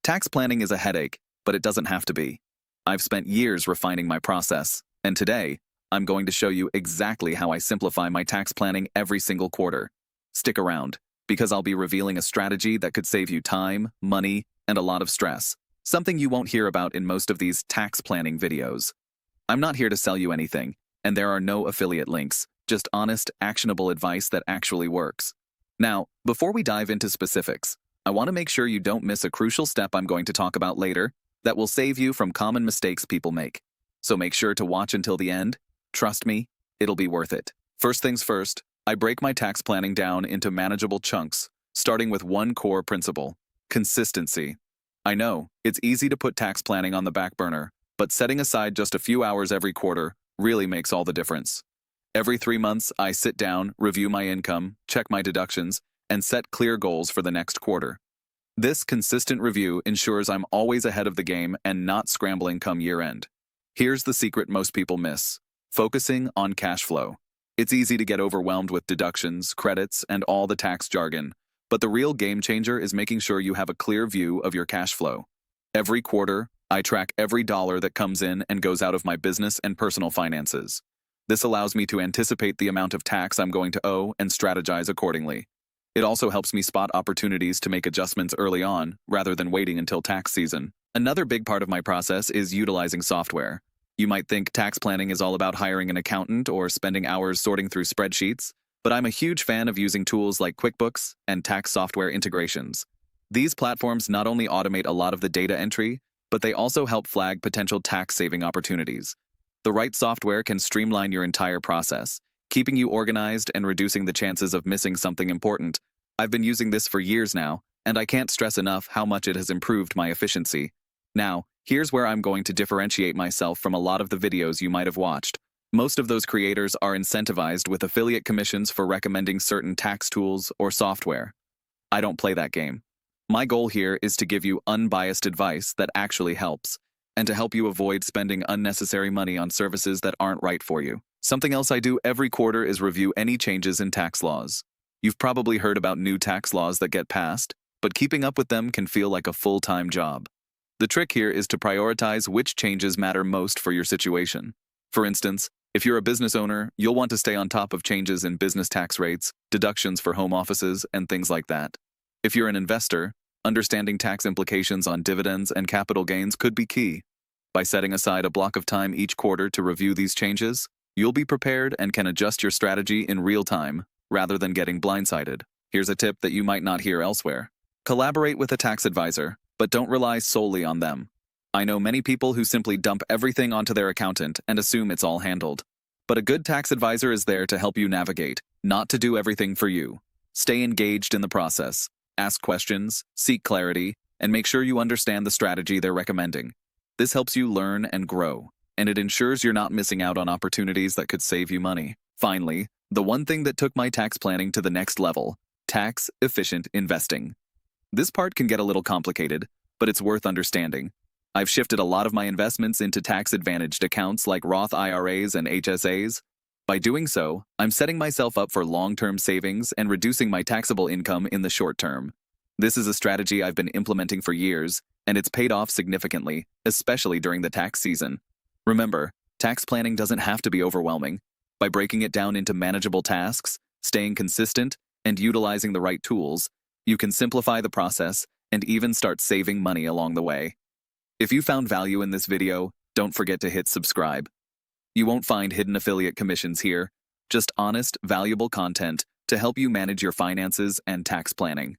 Tax planning is a headache, but it doesn't have to be. I've spent years refining my process, and today, I'm going to show you exactly how I simplify my tax planning every single quarter. Stick around, because I'll be revealing a strategy that could save you time, money, and a lot of stress, something you won't hear about in most of these tax planning videos. I'm not here to sell you anything, and there are no affiliate links, just honest, actionable advice that actually works. Now, before we dive into specifics, I want to make sure you don't miss a crucial step I'm going to talk about later that will save you from common mistakes people make. So make sure to watch until the end. Trust me, it'll be worth it. First things first, I break my tax planning down into manageable chunks, starting with one core principle: consistency. I know, it's easy to put tax planning on the back burner, but setting aside just a few hours every quarter really makes all the difference. Every 3 months, I sit down, review my income, check my deductions, and set clear goals for the next quarter. This consistent review ensures I'm always ahead of the game and not scrambling come year-end. Here's the secret most people miss: focusing on cash flow. It's easy to get overwhelmed with deductions, credits, and all the tax jargon, but the real game changer is making sure you have a clear view of your cash flow. Every quarter, I track every dollar that comes in and goes out of my business and personal finances. This allows me to anticipate the amount of tax I'm going to owe and strategize accordingly. It also helps me spot opportunities to make adjustments early on, rather than waiting until tax season. Another big part of my process is utilizing software. You might think tax planning is all about hiring an accountant or spending hours sorting through spreadsheets, but I'm a huge fan of using tools like QuickBooks and tax software integrations. These platforms not only automate a lot of the data entry, but they also help flag potential tax-saving opportunities. The right software can streamline your entire process, keeping you organized and reducing the chances of missing something important. I've been using this for years now, and I can't stress enough how much it has improved my efficiency. Now, here's where I'm going to differentiate myself from a lot of the videos you might have watched. Most of those creators are incentivized with affiliate commissions for recommending certain tax tools or software. I don't play that game. My goal here is to give you unbiased advice that actually helps, and to help you avoid spending unnecessary money on services that aren't right for you. Something else I do every quarter is review any changes in tax laws. You've probably heard about new tax laws that get passed, but keeping up with them can feel like a full-time job. The trick here is to prioritize which changes matter most for your situation. For instance, if you're a business owner, you'll want to stay on top of changes in business tax rates, deductions for home offices, and things like that. If you're an investor, understanding tax implications on dividends and capital gains could be key. By setting aside a block of time each quarter to review these changes, you'll be prepared and can adjust your strategy in real time, rather than getting blindsided. Here's a tip that you might not hear elsewhere. Collaborate with a tax advisor, but don't rely solely on them. I know many people who simply dump everything onto their accountant and assume it's all handled. But a good tax advisor is there to help you navigate, not to do everything for you. Stay engaged in the process. Ask questions, seek clarity, and make sure you understand the strategy they're recommending. This helps you learn and grow, and it ensures you're not missing out on opportunities that could save you money. Finally, the one thing that took my tax planning to the next level: tax-efficient investing. This part can get a little complicated, but it's worth understanding. I've shifted a lot of my investments into tax-advantaged accounts like Roth IRAs and HSAs. By doing so, I'm setting myself up for long-term savings and reducing my taxable income in the short term. This is a strategy I've been implementing for years, and it's paid off significantly, especially during the tax season. Remember, tax planning doesn't have to be overwhelming. By breaking it down into manageable tasks, staying consistent, and utilizing the right tools, you can simplify the process and even start saving money along the way. If you found value in this video, don't forget to hit subscribe. You won't find hidden affiliate commissions here, just honest, valuable content to help you manage your finances and tax planning.